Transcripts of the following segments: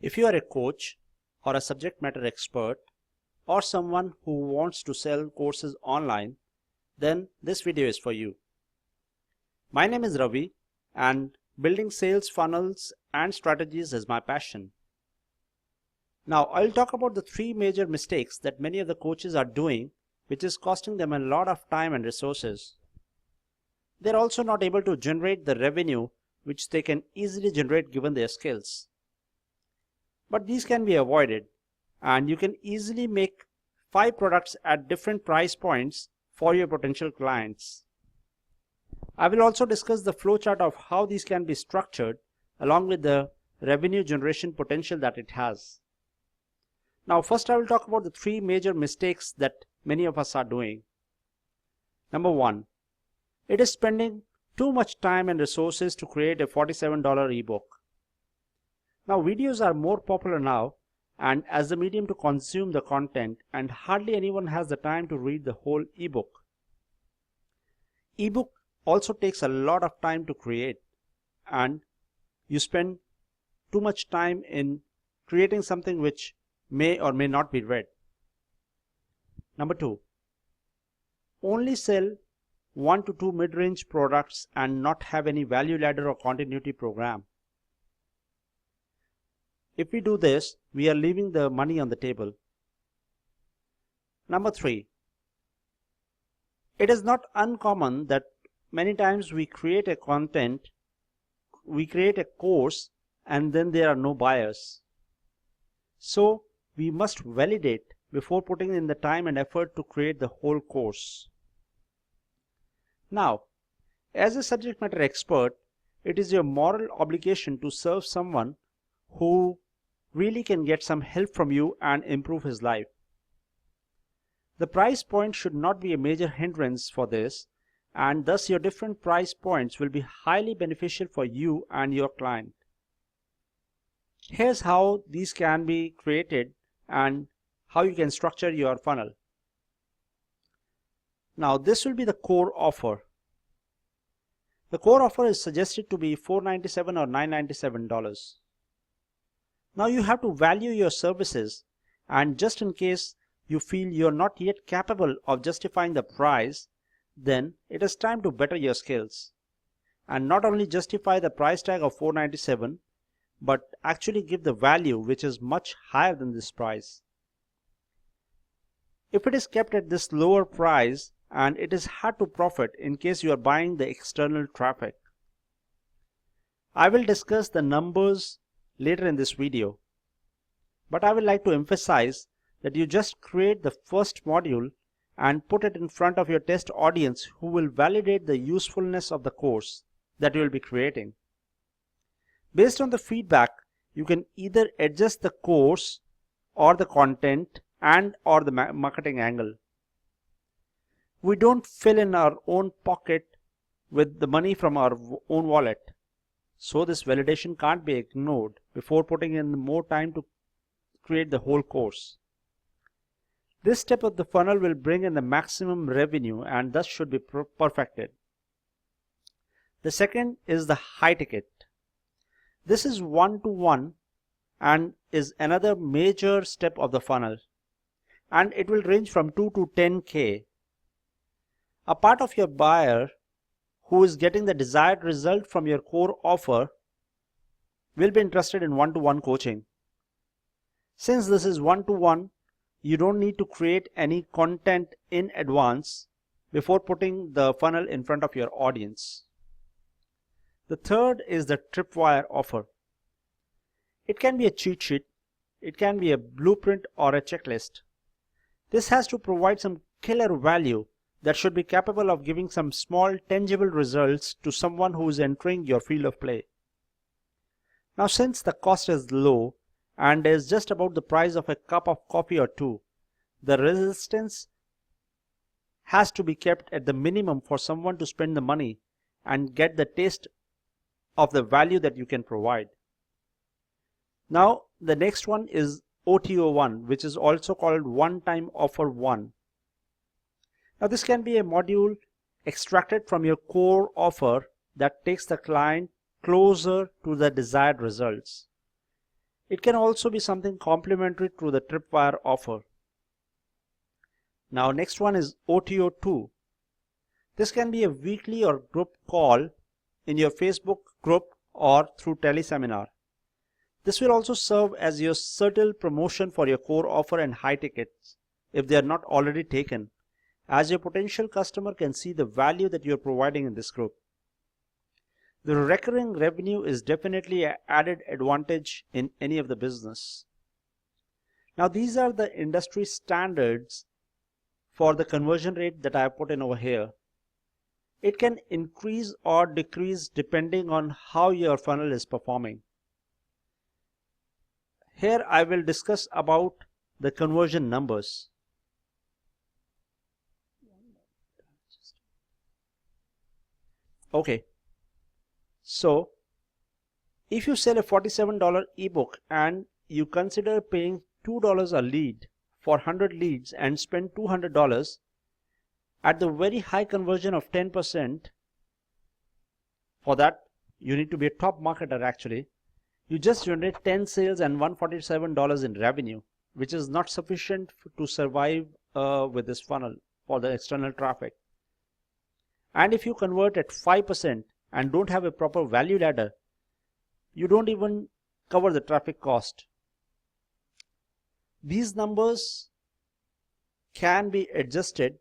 If you are a coach or a subject matter expert or someone who wants to sell courses online, then this video is for you. My name is Ravi and building sales funnels and strategies is my passion. Now I'll talk about the three major mistakes that many of the coaches are doing, which is costing them a lot of time and resources. They're also not able to generate the revenue which they can easily generate given their skills. But these can be avoided, and you can easily make 5 products at different price points for your potential clients. I will also discuss the flowchart of how these can be structured along with the revenue generation potential that it has. Now first I will talk about the 3 major mistakes that many of us are doing. Number 1. It is spending too much time and resources to create a $47 ebook. Now videos are more popular now and as the medium to consume the content, and hardly anyone has the time to read the whole ebook. Ebook also takes a lot of time to create, and you spend too much time in creating something which may or may not be read. Number 2. Only sell 1 to 2 mid-range products and not have any value ladder or continuity program. If we do this, we are leaving the money on the table. Number 3. It is not uncommon that many times we create a course and then there are no buyers. So we must validate before putting in the time and effort to create the whole course. Now, as a subject matter expert, it is your moral obligation to serve someone who really can get some help from you and improve his life. The price point should not be a major hindrance for this, and thus your different price points will be highly beneficial for you and your client. Here's how these can be created and how you can structure your funnel. Now this will be the core offer. The core offer is suggested to be $497 or $997. Now you have to value your services, and just in case you feel you're not yet capable of justifying the price, then it is time to better your skills and not only justify the price tag of $497 but actually give the value which is much higher than this price. If it is kept at this lower price, and it is hard to profit in case you are buying the external traffic. I will discuss the numbers later in this video, but I would like to emphasize that you just create the first module and put it in front of your test audience who will validate the usefulness of the course that you will be creating. Based on the feedback, you can either adjust the course or the content and or the marketing angle. We don't fill in our own pocket with the money from our own wallet. So this validation can't be ignored before putting in more time to create the whole course. This step of the funnel will bring in the maximum revenue and thus should be perfected. The second is the high ticket. This is 1-to-1 and is another major step of the funnel, and it will range from 2 to 10K. A part of your buyer who is getting the desired result from your core offer will be interested in 1-to-1 coaching. Since this is 1-to-1, you don't need to create any content in advance before putting the funnel in front of your audience. The third is the tripwire offer. It can be a cheat sheet, it can be a blueprint or a checklist. This has to provide some killer value that should be capable of giving some small tangible results to someone who is entering your field of play. Now since the cost is low and is just about the price of a cup of coffee or two, the resistance has to be kept at the minimum for someone to spend the money and get the taste of the value that you can provide. Now the next one is OTO1, which is also called one-time offer 1. Now this can be a module extracted from your core offer that takes the client closer to the desired results. It can also be something complimentary to the tripwire offer. Now next one is OTO2. This can be a weekly or group call in your Facebook group or through teleseminar. This will also serve as your subtle promotion for your core offer and high tickets if they are not already taken, as your potential customer can see the value that you are providing in this group. The recurring revenue is definitely an added advantage in any of the business. Now these are the industry standards for the conversion rate that I have put in over here. It can increase or decrease depending on how your funnel is performing. Here I will discuss about the conversion numbers. Okay, so if you sell a $47 ebook and you consider paying $2 a lead for 100 leads and spend $200, at the very high conversion of 10%, for that you need to be a top marketer actually, you just generate 10 sales and $147 in revenue, which is not sufficient to survive with this funnel for the external traffic. And if you convert at 5% and don't have a proper value ladder, you don't even cover the traffic cost. These numbers can be adjusted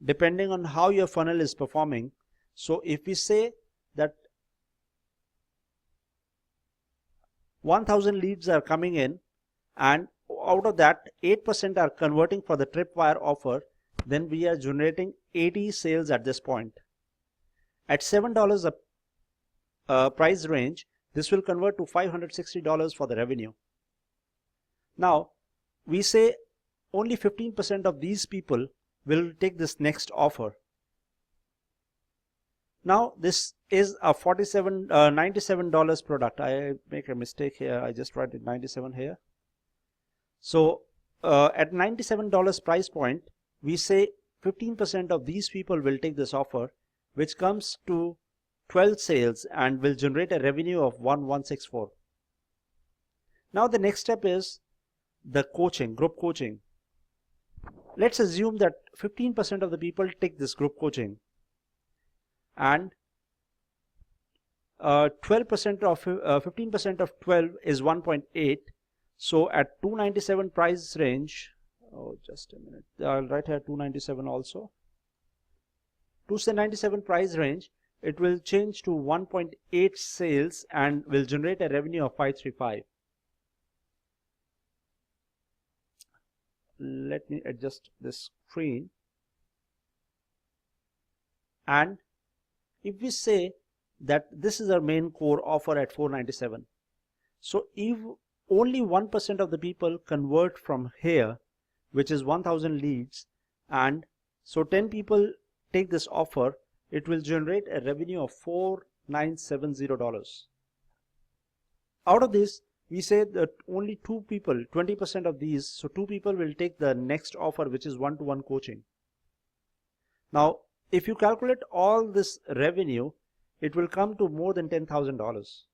depending on how your funnel is performing. So if we say that 1000 leads are coming in and out of that 8% are converting for the tripwire offer, then we are generating 80 sales at this point. At $7 a price range, this will convert to $560 for the revenue. Now we say only 15% of these people will take this next offer. Now this is a $97 product. I make a mistake here. I just write it 97 here. So at $97 price point, we say 15% of these people will take this offer, which comes to 12 sales and will generate a revenue of 1164. Now the next step is the coaching, group coaching. Let's assume that 15% of the people take this group coaching and 15% of 12 is 1.8. So at 297 price range, just a minute, I'll write here 297 also. 297 price range, it will change to 1.8 sales and will generate a revenue of 535. Let me adjust this screen. And if we say that this is our main core offer at 497, so if only 1% of the people convert from here, which is 1000 leads, and so 10 people take this offer, it will generate a revenue of $4970. Out of this, we say that only 2 people, 20% of these, so 2 people will take the next offer, which is one-to-one coaching. Now if you calculate all this revenue, it will come to more than $10,000.